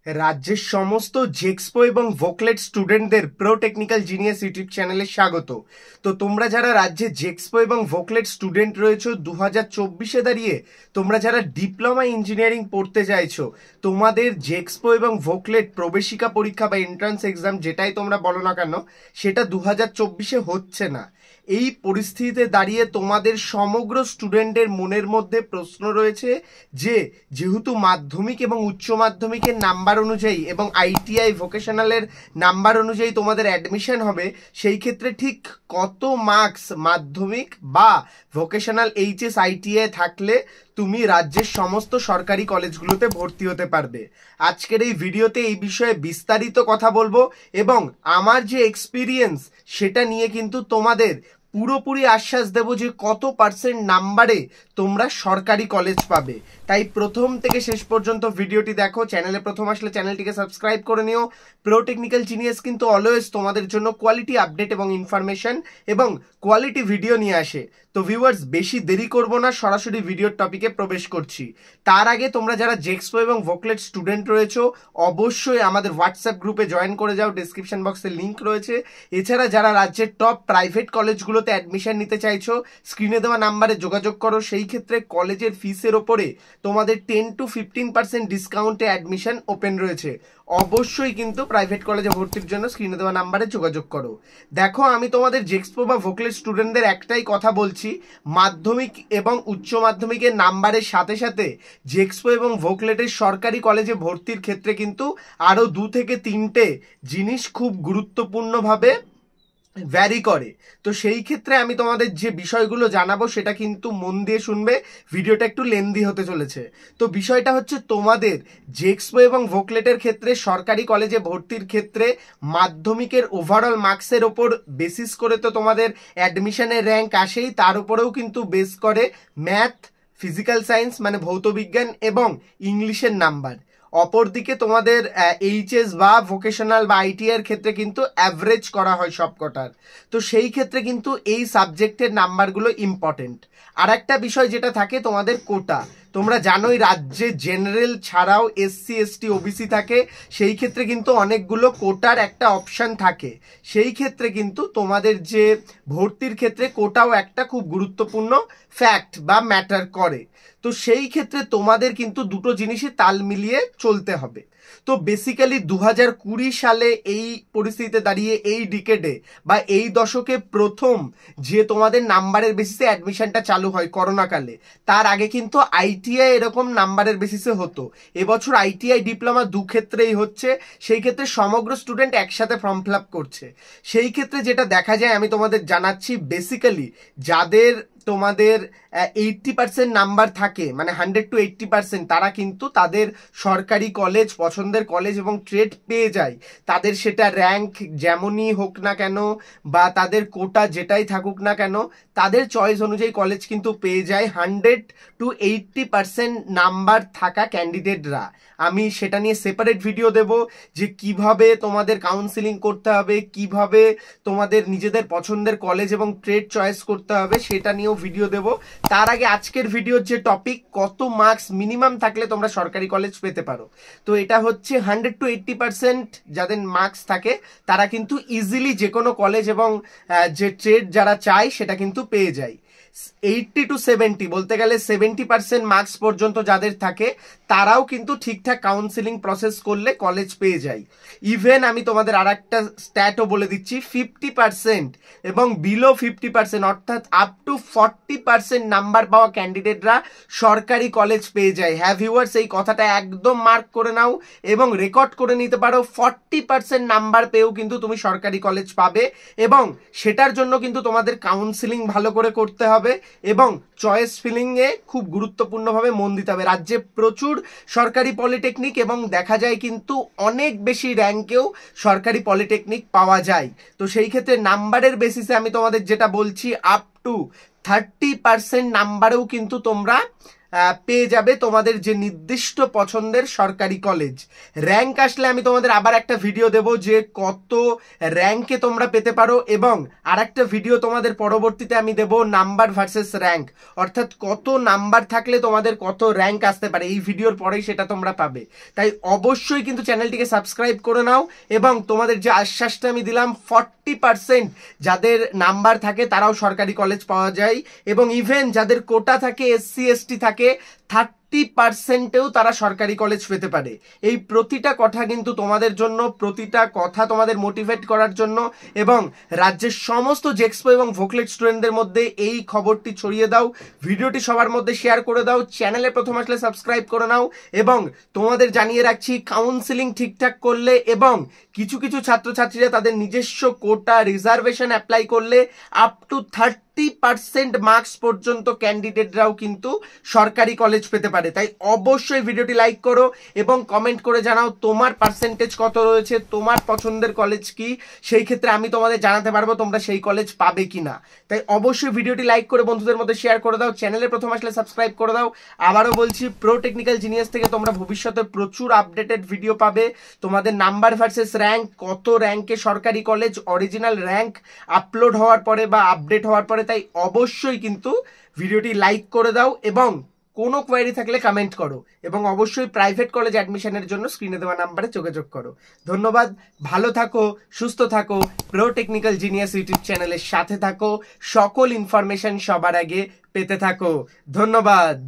রাজ্যের সমস্ত জেক্সপো এবং ভোকলেট স্টুডেন্টদের প্রো টেকনিক্যাল জিনিয়াস ইউটিউব চ্যানেলে স্বাগত। তো তোমরা যারা রাজ্যে জেক্সপো এবং ভোকলেট স্টুডেন্ট রয়েছো 2024-এ দাঁড়িয়ে, তোমরা যারা ডিপ্লোমা ইঞ্জিনিয়ারিং পড়তে চাইছো, তোমাদের জেক্সপো এবং ভোকলেট প্রবেশিকা পরীক্ষা বা এন্ট্রান্স এক্সাম যেটাই তোমরা বলো না কেন, সেটা 2024-এ হচ্ছে না। এই পরিস্থিতিতে দাঁড়িয়ে তোমাদের সমগ্র স্টুডেন্টের মনের মধ্যে প্রশ্ন রয়েছে যে যেহেতু মাধ্যমিক এবং উচ্চ মাধ্যমিকের নাম্বার অনুযায়ী এবং আইটিআই ভোকেশনালের নাম্বার অনুযায়ী তোমাদের অ্যাডমিশন হবে, সেই ক্ষেত্রে ঠিক কত মার্কস মাধ্যমিক বা ভোকেশনাল এইচএস আইটিআই থাকলে তুমি রাজ্যের সমস্ত সরকারি কলেজগুলোতে ভর্তি হতে পারবে। আজকের এই ভিডিওতে এই বিষয়ে বিস্তারিত কথা বলবো এবং আমার যে এক্সপিরিয়েন্স সেটা নিয়ে কিন্তু তোমাদের পুরোপুরি আশ্বাস দেব যে কত পার্সেন্ট নাম্বারে তোমরা সরকারি কলেজ পাবে। তাই প্রথম থেকে শেষ পর্যন্ত ভিডিওটি দেখো। চ্যানেলে প্রথম আসলে চ্যানেলটিকে সাবস্ক্রাইব করে নিও। প্রো টেকনিক্যাল জিনিয়াস কিন্তু অলওয়েজ তোমাদের জন্য কোয়ালিটি আপডেট এবং ইনফরমেশন এবং কোয়ালিটি ভিডিও নিয়ে আসে। তো ভিউয়ার্স, বেশি দেরি করব না, সরাসরি ভিডিওর টপিকে প্রবেশ করছি। তার আগে তোমরা যারা জেক্সপো এবং ভোকলেট স্টুডেন্ট রয়েছো, অবশ্যই আমাদের হোয়াটসঅ্যাপ গ্রুপে জয়েন করে যাও, ডিসক্রিপশন বক্সে লিঙ্ক রয়েছে। এছাড়া যারা রাজ্যের টপ প্রাইভেট কলেজগুলোতে অ্যাডমিশন নিতে চাইছো, স্ক্রিনে দেওয়া নাম্বারে যোগাযোগ করো। সেই ক্ষেত্রে কলেজের ফিসের ওপরে তোমাদের 10 to 15% ডিসকাউন্টে অ্যাডমিশন ওপেন রয়েছে। অবশ্যই কিন্তু প্রাইভেট কলেজে ভর্তির জন্য স্ক্রিনে দেওয়া নাম্বারে যোগাযোগ করো। দেখো, আমি তোমাদের জেক্সপো বা ভোকলেট স্টুডেন্টদের একটাই কথা বলছি, মাধ্যমিক এবং উচ্চ মাধ্যমিকের নাম্বারের সাথে সাথে জেক্সপো এবং ভোকলেটের সরকারি কলেজে ভর্তির ক্ষেত্রে কিন্তু আরও 2 থেকে 3টে জিনিস খুব গুরুত্বপূর্ণভাবে ভ্যারি করে। তো সেই ক্ষেত্রে আমি তোমাদের যে বিষয়গুলো জানাবো সেটা কিন্তু মন দিয়ে শুনবে, ভিডিওটা একটু লেন্দি হতে চলেছে। তো বিষয়টা হচ্ছে, তোমাদের জেক্সপো এবং ভোকলেটের ক্ষেত্রে সরকারি কলেজে ভর্তির ক্ষেত্রে মাধ্যমিকের ওভারঅল মার্কসের ওপর বেসিস করে তো তোমাদের অ্যাডমিশনের র্যাঙ্ক আসেই, তার উপরেও কিন্তু বেস করে ম্যাথ, ফিজিক্যাল সায়েন্স মানে ভৌত বিজ্ঞান এবং ইংলিশের নাম্বার। অপরদিকে তোমাদের এইচএস বা ভোকেশনাল বা আইটিআই এর ক্ষেত্রে কিন্তু অ্যাভারেজ করা হয় সবকটার। তো সেই ক্ষেত্রে কিন্তু এই সাবজেক্টের নাম্বারগুলো ইম্পর্টেন্ট। আর একটা বিষয় যেটা থাকে তোমাদের কোটা, তোমরা জানোই রাজ্যে জেনারেল ছাড়াও এসসি এসটি ওবিসি থাকে, সেই ক্ষেত্রে কিন্তু অনেকগুলো কোটার একটা অপশান থাকে। সেই ক্ষেত্রে কিন্তু তোমাদের যে ভর্তির ক্ষেত্রে কোটাও একটা খুব গুরুত্বপূর্ণ ফ্যাক্ট বা ম্যাটার করে। তো সেই ক্ষেত্রে তোমাদের কিন্তু দুটো জিনিসই তাল মিলিয়ে চলতে হবে। তো বেসিক্যালি 2020 সালে এই পরিস্থিতিতে দাঁড়িয়ে, এই ডিকেডে বা এই দশকে প্রথম যে তোমাদের নাম্বারের বেসিসে অ্যাডমিশনটা চালু হয় করোনাকালে, তার আগে কিন্তু আইটিআই এরকম নাম্বারের বেসিসে হতো। এবছর আইটিআই ডিপ্লোমা দু ক্ষেত্রেই হচ্ছে, সেই ক্ষেত্রে সমগ্র স্টুডেন্ট একসাথে ফর্ম ফিল আপ করছে। সেই ক্ষেত্রে যেটা দেখা যায় আমি তোমাদের জানাচ্ছি, বেসিক্যালি যাদের তোমাদের 80% নাম্বার থাকে, মানে 100 to 80%, তারা কিন্তু তাদের সরকারি কলেজ, পছন্দের কলেজ এবং ট্রেড পেয়ে যায়। তাদের সেটা র্যাঙ্ক যেমনই হোক না কেন বা তাদের কোটা যেটাই থাকুক না কেন, তাদের চয়েস অনুযায়ী কলেজ কিন্তু পেয়ে যায় 100 to 80% নাম্বার থাকা ক্যান্ডিডেটরা। আমি সেটা নিয়ে সেপারেট ভিডিও দেব যে কিভাবে তোমাদের কাউন্সিলিং করতে হবে, কিভাবে তোমাদের নিজেদের পছন্দের কলেজ এবং ট্রেড চয়েস করতে হবে, সেটা নিয়েও ভিডিও দেব। তার আগে আজকের ভিডিওর যে টপিক, কত মার্কস মিনিমাম থাকলে তোমরা সরকারি কলেজ পেতে পারো, তো এটা হচ্ছে 100 to 80% যাদের মার্কস থাকে তারা কিন্তু ইজিলি যে কোনো কলেজ এবং যে ট্রেড যারা চায় সেটা কিন্তু পেয়ে যায়। 80 to 70 বলতে গেলে 70% মার্কস পর্যন্ত যাদের থাকে তারাও কিন্তু ঠিকঠাক কাউন্সিলিং প্রসেস করলে কলেজ পেয়ে যায়। ইভেন আমি তোমাদের আর একটা স্ট্যাটও বলে দিচ্ছি, 50% এবং বিলো 50% অর্থাৎ আপ টু 40% নাম্বার পাওয়া ক্যান্ডিডেটরা সরকারি কলেজ পেয়ে যায়। হ্যাঁ ভিউয়ার্স, এই কথাটা একদম মার্ক করে নাও এবং রেকর্ড করে নিতে পারো। 40% নাম্বার পেয়েও কিন্তু তুমি সরকারি কলেজ পাবে এবং সেটার জন্য কিন্তু তোমাদের কাউন্সিলিং ভালো করে করতে হবে এবং চয়েস ফিলিংয়ে খুব গুরুত্বপূর্ণভাবে মন দিতে হবে। রাজ্যে প্রচুর সরকারি পলিটেকনিক এবং দেখা যায় কিন্তু অনেক বেশি র্যাঙ্কেও সরকারি পলিটেকনিক পাওয়া যায়। তো সেই ক্ষেত্রে নাম্বারের বেসিসে আমি তোমাদের যেটা বলছি, আপ টু 30% নাম্বারেও কিন্তু তোমরা পেয়ে যাবে তোমাদের যে নির্দিষ্ট পছন্দের সরকারি কলেজ। র্যাঙ্ক আসলে আমি তোমাদের আবার একটা ভিডিও দেব যে কত র্যাঙ্কে তোমরা পেতে পারো, এবং আর একটা ভিডিও তোমাদের পরবর্তীতে আমি দেব নাম্বার ভার্সেস র্যাঙ্ক, অর্থাৎ কত নাম্বার থাকলে তোমাদের কত র্যাঙ্ক আসতে পারে। এই ভিডিওর পরেই সেটা তোমরা পাবে। তাই অবশ্যই কিন্তু চ্যানেলটিকে সাবস্ক্রাইব করে নাও, এবং তোমাদের যে আশ্বাসটা আমি দিলাম 40% যাদের নাম্বার থাকে তারাও সরকারি কলেজ পাওয়া যায়, এবং ইভেন যাদের কোটা থাকে, SC ST থাকে, 30%-এও তারা সরকারি কলেজ পেতে পারে। এই প্রতিটা কথা কিন্তু তোমাদের জন্য, প্রতিটা কথা তোমাদের মোটিভেট করার জন্য, এবং রাজ্যের সমস্ত জেক্সপো এবং ভোকলেট স্টুডেন্টদের মধ্যে এই খবরটি ছড়িয়ে দাও, ভিডিওটি সবার মধ্যে শেয়ার করে দাও, চ্যানেলে প্রথম আসলে সাবস্ক্রাইব করে নাও। এবং তোমাদের জানিয়ে রাখছি, কাউন্সিলিং ঠিকঠাক করলে এবং কিছু কিছু ছাত্রছাত্রীরা তাদের নিজস্ব কোটা রিজার্ভেশন অ্যাপ্লাই করলে আপ টু 30% মার্কস পর্যন্ত ক্যান্ডিডেটরাও কিন্তু সরকারি কলেজ পেতে পারে। তাই অবশ্যই ভিডিওটি লাইক করো এবং কমেন্ট করে জানাও তোমার পার্সেন্টেজ কত রয়েছে, তোমার পছন্দের কলেজ কি, সেই ক্ষেত্রে আমি তোমাদের জানাতে পারবো তোমরা সেই কলেজ পাবে কিনা। তাই অবশ্যই ভিডিওটি লাইক করে বন্ধুদের মধ্যে শেয়ার করে দাও, চ্যানেলে প্রথম আসলে সাবস্ক্রাইব করে দাও। আবারও বলছি, প্রো টেকনিক্যাল জিনিয়াস থেকে তোমরা ভবিষ্যতে প্রচুর আপডেটেড ভিডিও পাবে। তোমাদের নাম্বার ভার্সেস র্যাঙ্ক, কত র্যাঙ্কে সরকারি কলেজ, অরিজিনাল র্যাঙ্ক আপলোড হওয়ার পরে বা আপডেট হওয়ার পরে। তাই অবশ্যই কিন্তু ভিডিওটি লাইক করে দাও, এবং কোনো কোয়েরি থাকলে কমেন্ট করো, এবং অবশ্যই প্রাইভেট কলেজ অ্যাডমিশনের জন্য স্ক্রিনে দেওয়া নাম্বারে যোগাযোগ করো। ধন্যবাদ, ভালো থাকো, সুস্থ থাকো, প্রো টেকনিক্যাল জিনিয়াস ইউটিউব চ্যানেলের সাথে থাকো, সকল ইনফরমেশন সবার আগে পেতে থাকো। ধন্যবাদ।